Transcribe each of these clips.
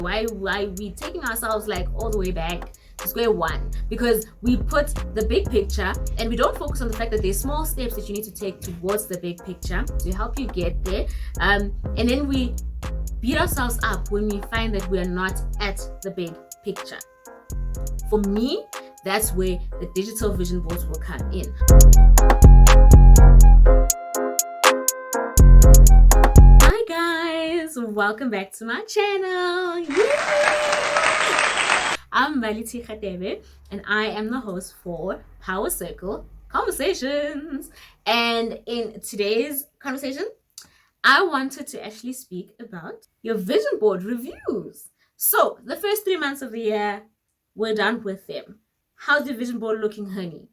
Why we taking ourselves like all the way back to square one? Because we put the big picture and we don't focus on the fact that there's small steps that you need to take towards the big picture to help you get there. And then we beat ourselves up when we find that we are not at the big picture. For me, that's where the digital vision boards will come in. Hi guys, welcome back to my channel. Yay! I'm Maliti Khatebe and I am the host for Power Circle Conversations. And in today's conversation, I wanted to actually speak about your vision board reviews. So the first 3 months of the year, we're done with them. How's your vision board looking, honey?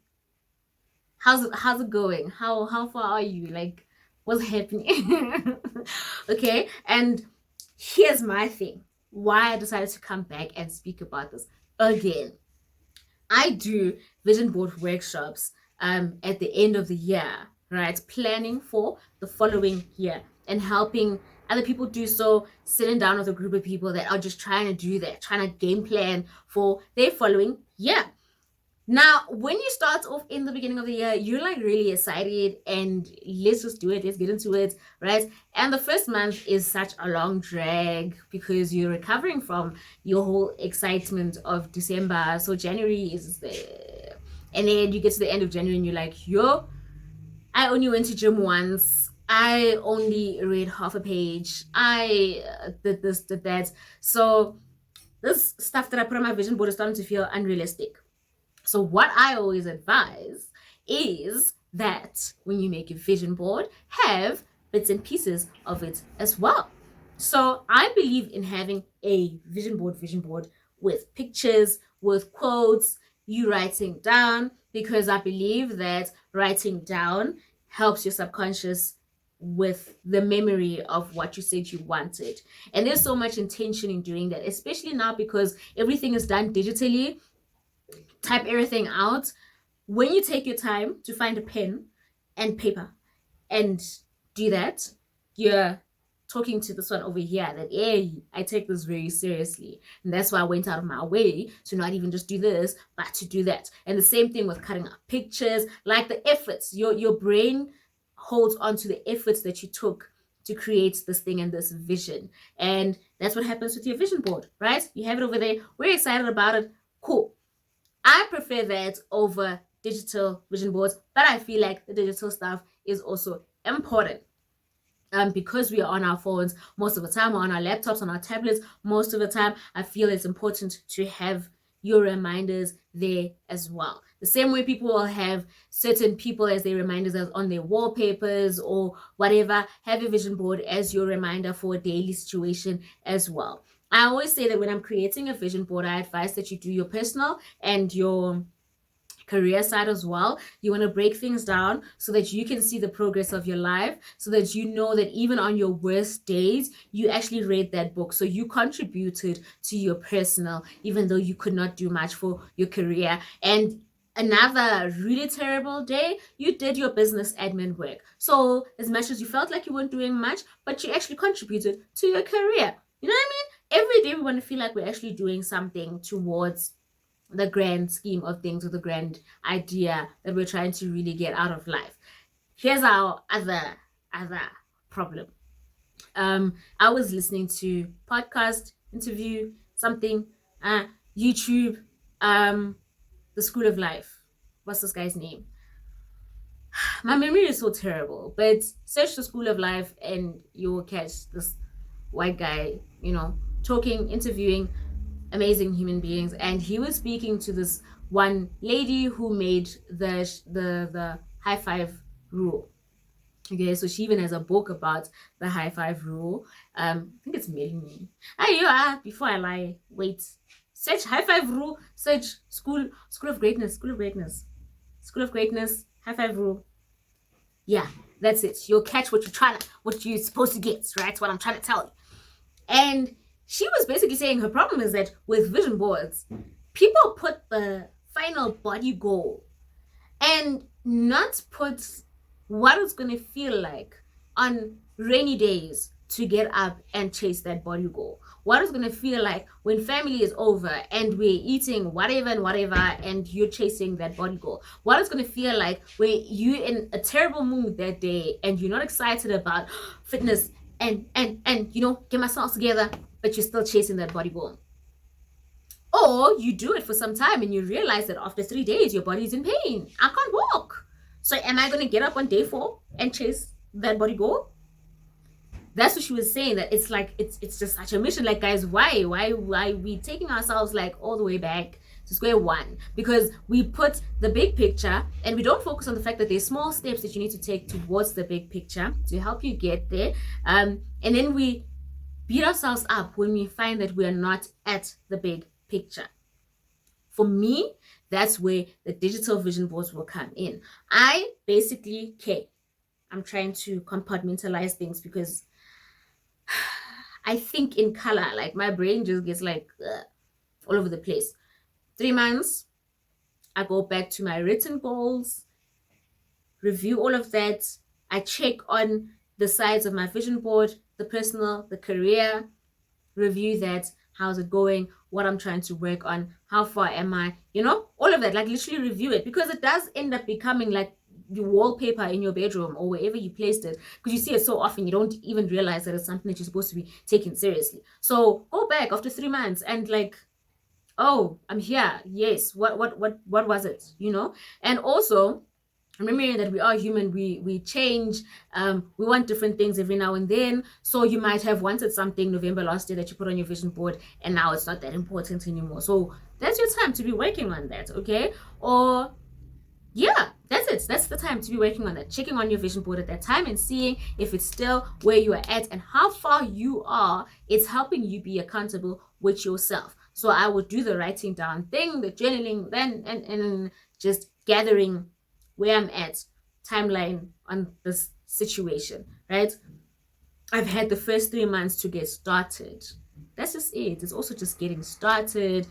How's it going? How far are you? Like, what's happening? Okay, and here's my thing. Why I decided to come back and speak about this again. I do vision board workshops at the end of the year, right? Planning for the following year and helping other people do so, sitting down with a group of people that are just trying to do that, trying to game plan for their following year. Now, when you start off in the beginning of the year, you're like really excited and let's just do it, let's get into it, right? And the first month is such a long drag because you're recovering from your whole excitement of December. So January is there. And then you get to the end of January and you're like, yo, I only went to gym once. I only read half a page. I did this, did that. So this stuff that I put on my vision board is starting to feel unrealistic. So what I always advise is that when you make a vision board, have bits and pieces of it as well. So I believe in having a vision board with pictures, with quotes, you writing down, because I believe that writing down helps your subconscious with the memory of what you said you wanted. And there's so much intention in doing that, especially now because everything is done digitally. Type everything out. When you take your time to find a pen and paper and do that, you're talking to this one over here that, hey, I take this very seriously. And that's why I went out of my way to not even just do this, but to do that. And the same thing with cutting out pictures, like the efforts. Your brain holds on to the efforts that you took to create this thing and this vision. And that's what happens with your vision board, right? You have it over there. We're excited about it. Cool. I prefer that over digital vision boards, but I feel like the digital stuff is also important. Because we are on our phones most of the time, or on our laptops, on our tablets most of the time, I feel it's important to have your reminders there as well. The same way people will have certain people as their reminders as on their wallpapers or whatever, have a vision board as your reminder for a daily situation as well. I always say that when I'm creating a vision board, I advise that you do your personal and your career side as well. You want to break things down so that you can see the progress of your life, so that you know that even on your worst days, you actually read that book. So you contributed to your personal, even though you could not do much for your career. And another really terrible day, you did your business admin work. So as much as you felt like you weren't doing much, but you actually contributed to your career. You know what I mean? Every day we want to feel like we're actually doing something towards the grand scheme of things, or the grand idea that we're trying to really get out of life. Here's our other problem. I was listening to podcast, interview, something, YouTube, The School of Life. What's this guy's name? My memory is so terrible, but search The School of Life and you will catch this white guy, talking, interviewing amazing human beings. And he was speaking to this one lady who made the high five rule. Okay, so she even has a book about the high five rule. I think it's Melanie. Before I lie, wait. Search high five rule, search school of greatness, high five rule. Yeah, that's it. You'll catch what you're supposed to get, right? That's what I'm trying to tell you. And she was basically saying her problem is that with vision boards, people put the final body goal and not put what it's going to feel like on rainy days, to get up and chase that body goal? What is going to feel like when family is over and we're eating whatever and whatever and you're chasing that body goal? What is going to feel like when you're in a terrible mood that day and you're not excited about fitness and get myself together, but you're still chasing that body goal? Or you do it for some time and you realize that after 3 days your body's in pain. I can't walk. So am I going to get up on day 4 and chase that body goal? That's what she was saying, that it's like it's just such a mission. Like, guys, why we taking ourselves like all the way back to square one? Because we put the big picture and we don't focus on the fact that there's small steps that you need to take towards the big picture to help you get there. And then we beat ourselves up when we find that we are not at the big picture. For me, that's where the digital vision boards will come in. I basically, I'm trying to compartmentalize things because I think in color. Like, my brain just gets like all over the place. 3 months, I go back to my written goals, review all of that. I check on the sides of my vision board, the personal, the career, review that. How's it going? What I'm trying to work on? How far am I? All of that. Like, literally review it, because it does end up becoming like the wallpaper in your bedroom or wherever you placed it, because you see it so often you don't even realize that it's something that you're supposed to be taking seriously. So go back after 3 months and like, oh, I'm here. Yes. What was it? And also remembering that we are human, we change, we want different things every now and then. So you might have wanted something November last year that you put on your vision board, and now it's not that important anymore. So that's your time to be working on that, okay? Or yeah, that's it. That's the time to be working on that, checking on your vision board at that time and seeing if it's still where you are at and how far you are. It's helping you be accountable with yourself. So I would do the writing down thing, the journaling, then and just gathering where I'm at, timeline on this situation, right? I've had the first 3 months to get started. That's just it. It's also just getting started.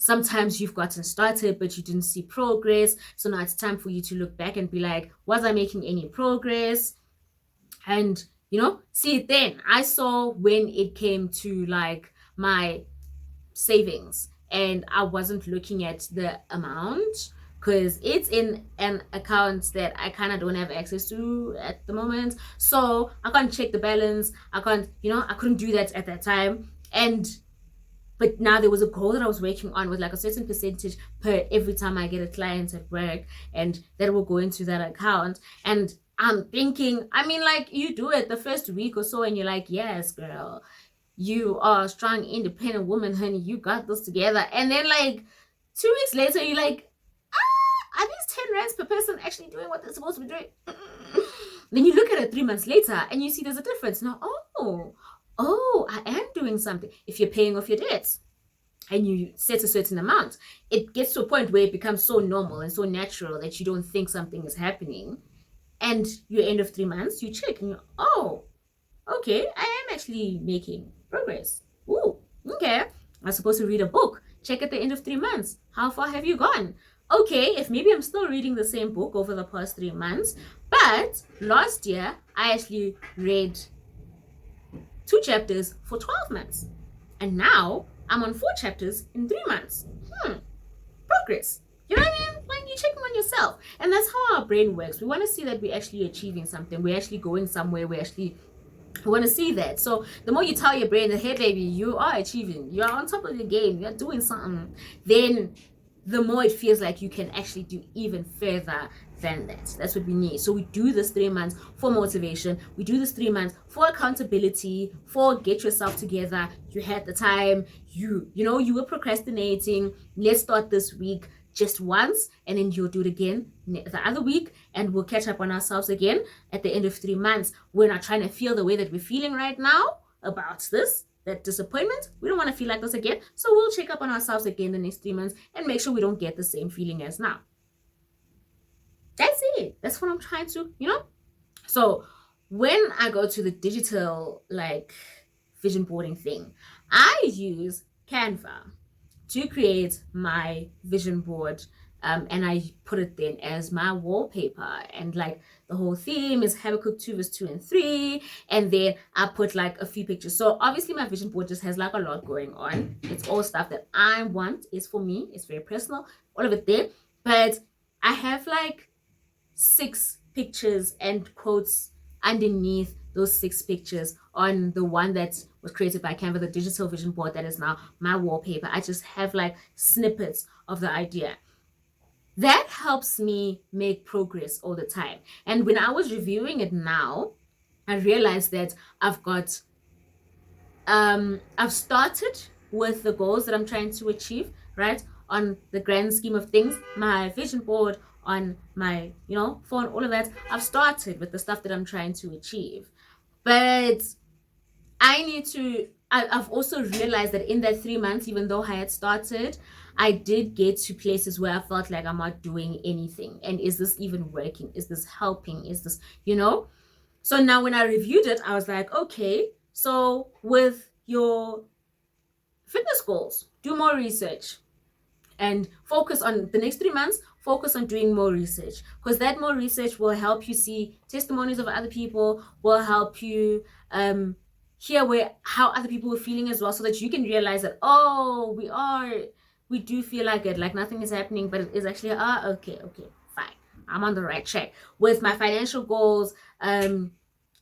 Sometimes you've gotten started, but you didn't see progress. So now it's time for you to look back and be like, was I making any progress? And, see, then I saw when it came to like my savings and I wasn't looking at the amount, because it's in an account that I kind of don't have access to at the moment. So I can't check the balance. I can't, I couldn't do that at that time. But now there was a goal that I was working on with like a certain percentage per every time I get a client at work, and that will go into that account. And I'm thinking, like, you do it the first week or so and you're like, yes, girl, you are a strong, independent woman, honey. You got this together. And then like 2 weeks later, you're like, are these 10 rands per person actually doing what they're supposed to be doing? Then you look at it 3 months later and you see there's a difference. Now, I am doing something. If you're paying off your debts and you set a certain amount, it gets to a point where it becomes so normal and so natural that you don't think something is happening. And your end of 3 months, you check and you're, okay, I am actually making progress. Ooh, okay. I'm supposed to read a book. Check at the end of 3 months. How far have you gone? Okay, if maybe I'm still reading the same book over the past 3 months, but last year I actually read 2 chapters for 12 months. And now I'm on 4 chapters in 3 months. Progress. You know what I mean? Like, you're checking on yourself. And that's how our brain works. We want to see that we're actually achieving something. We're actually going somewhere. We want to see that. So the more you tell your brain that, hey, baby, you are achieving, you're on top of the game, you're doing something, then the more it feels like you can actually do even further than that. That's what we need. So we do this 3 months for motivation. We do this 3 months for accountability, for get yourself together. You had the time, you were procrastinating. Let's start this week just once, and then you'll do it again the other week, and we'll catch up on ourselves again at the end of 3 months. We're not trying to feel the way that we're feeling right now about that disappointment. We don't want to feel like this again. So we'll check up on ourselves again the next 3 months and make sure we don't get the same feeling as now. That's it. That's what I'm trying to, So when I go to the digital like vision boarding thing, I use Canva to create my vision board and I put it then as my wallpaper. And like the whole theme is Habakkuk 2 verse 2 and 3. And then I put like a few pictures. So obviously my vision board just has like a lot going on. It's all stuff that I want, is for me. It's very personal, all of it there. But I have like 6 pictures and quotes underneath those 6 pictures on the one that was created by Canva, the digital vision board that is now my wallpaper. I just have like snippets of the idea. That helps me make progress all the time. And when I was reviewing it now, I realized that I've started with the goals that I'm trying to achieve, right? On the grand scheme of things, my vision board, on my, phone, all of that. I've started with the stuff that I'm trying to achieve. But I've also realized that in that 3 months, even though I had started, I did get to places where I felt like I'm not doing anything. And is this even working? Is this helping? Is this, So now when I reviewed it, I was like, okay, so with your fitness goals, do more research and focus on the next 3 months, focus on doing more research, because that more research will help you see testimonies of other people, will help you hear how other people are feeling as well, so that you can realize that, we do feel like it, like nothing is happening, but it is actually, okay, fine, I'm on the right track. With my financial goals,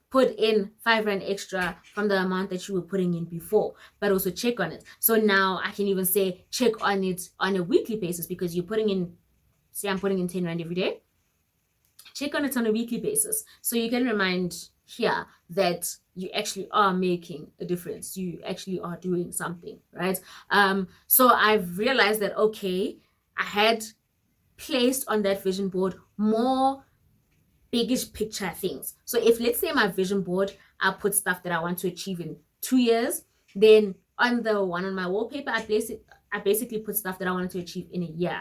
put in 5 rand extra from the amount that you were putting in before, but also check on it. So now I can even say check on it on a weekly basis, because you're putting in, say I'm putting in 10 rand every day, check on it on a weekly basis. So you can remind here that you actually are making a difference. You actually are doing something, right? So I've realized that, okay, I had placed on that vision board more biggish picture things. So if, let's say, my vision board, I put stuff that I want to achieve in 2 years, then on the one on my wallpaper, I basically put stuff that I wanted to achieve in a year.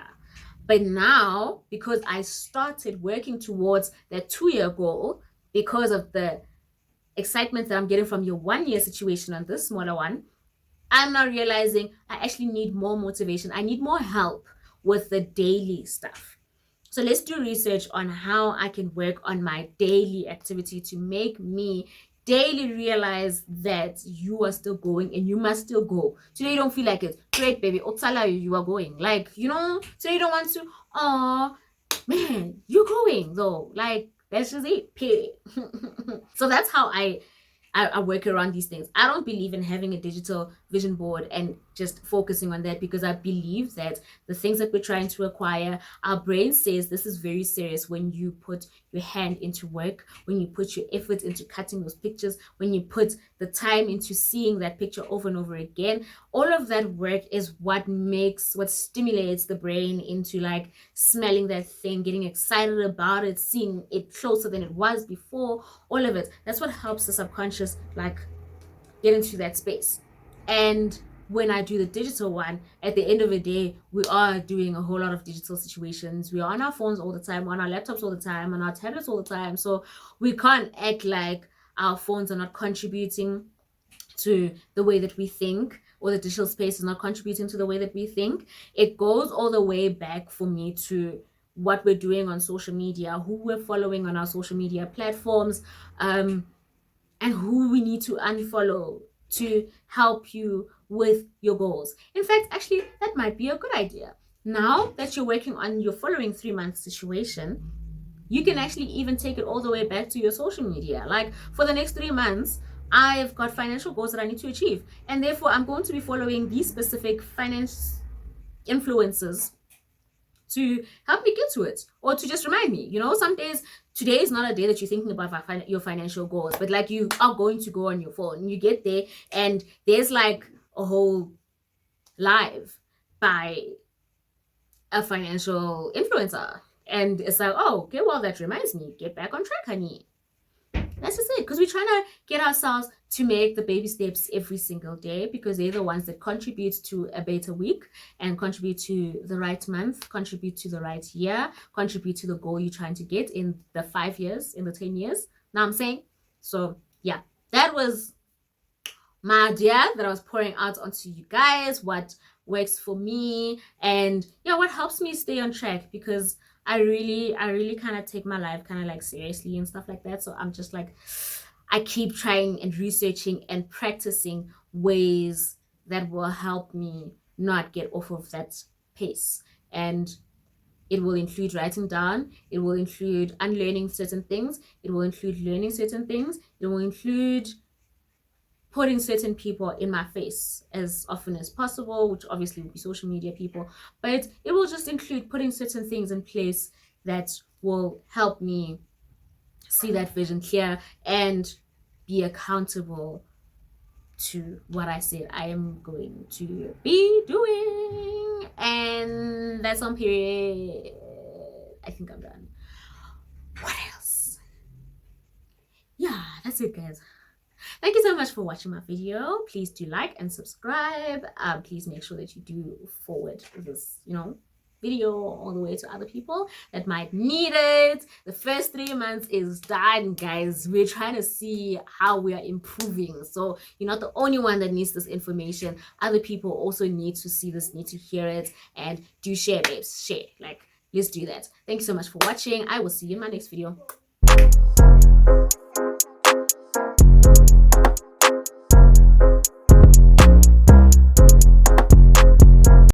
But now, because I started working towards that 2-year goal, because of the excitement that I'm getting from your 1-year situation on this smaller one, I'm now realizing I actually need more motivation. I need more help with the daily stuff. So let's do research on how I can work on my daily activity to make me daily realize that you are still going and you must still go. Today you don't feel like it. Great, baby. Otsala, you are going. Like, today you don't want to. Oh, man, you're going though. Like, that's just it. Period. So that's how I work around these things. I don't believe in having a digital vision board and just focusing on that, because I believe that the things that we're trying to acquire, our brain says this is very serious when you put your hand into work, when you put your effort into cutting those pictures, when you put the time into seeing that picture over and over again. All of that work is what stimulates the brain into like smelling that thing, getting excited about it, seeing it closer than it was before. All of it. That's what helps the subconscious like get into that space. And when I do the digital one, at the end of the day, we are doing a whole lot of digital situations. We are on our phones all the time, on our laptops all the time, on our tablets all the time. So we can't act like our phones are not contributing to the way that we think, or the digital space is not contributing to the way that we think. It goes all the way back for me to what we're doing on social media, who we're following on our social media platforms, and who we need to unfollow to help you with your goals. In fact, actually, that might be a good idea. Now that you're working on your following 3-month situation, you can actually even take it all the way back to your social media. Like, for the next 3 months, I've got financial goals that I need to achieve, and therefore I'm going to be following these specific finance influencers to help me get to it, or to just remind me. Some days, today is not a day that you're thinking about your financial goals, but like you are going to go on your phone and you get there and there's like a whole live by a financial influencer, and it's like, oh, okay, well, that reminds me, get back on track, honey. That's just it, because we're trying to get ourselves to make the baby steps every single day, because they're the ones that contribute to a better week, and contribute to the right month, contribute to the right year, contribute to the goal you're trying to get in the 5 years, in the 10 years. Now I'm saying, so yeah, that was my idea that I was pouring out onto you guys, what works for me, and yeah, what helps me stay on track, because I really kind of take my life kind of like seriously and stuff like that. So I'm just like, I keep trying and researching and practicing ways that will help me not get off of that pace. And it will include writing down, it will include unlearning certain things, it will include learning certain things, it will include putting certain people in my face as often as possible, which obviously will be social media people, but it will just include putting certain things in place that will help me see that vision clear and be accountable to what I said I am going to be doing. And that's on period. I think I'm done. What else? Yeah, that's it, guys. Thank you so much for watching my video. Please do like and subscribe. Please make sure that you do forward this, video all the way to other people that might need it. The first 3 months is done, guys. We're trying to see how we are improving. So you're not the only one that needs this information. Other people also need to see this, need to hear it, and do share, babes. Share. Like, let's do that. Thank you so much for watching. I will see you in my next video.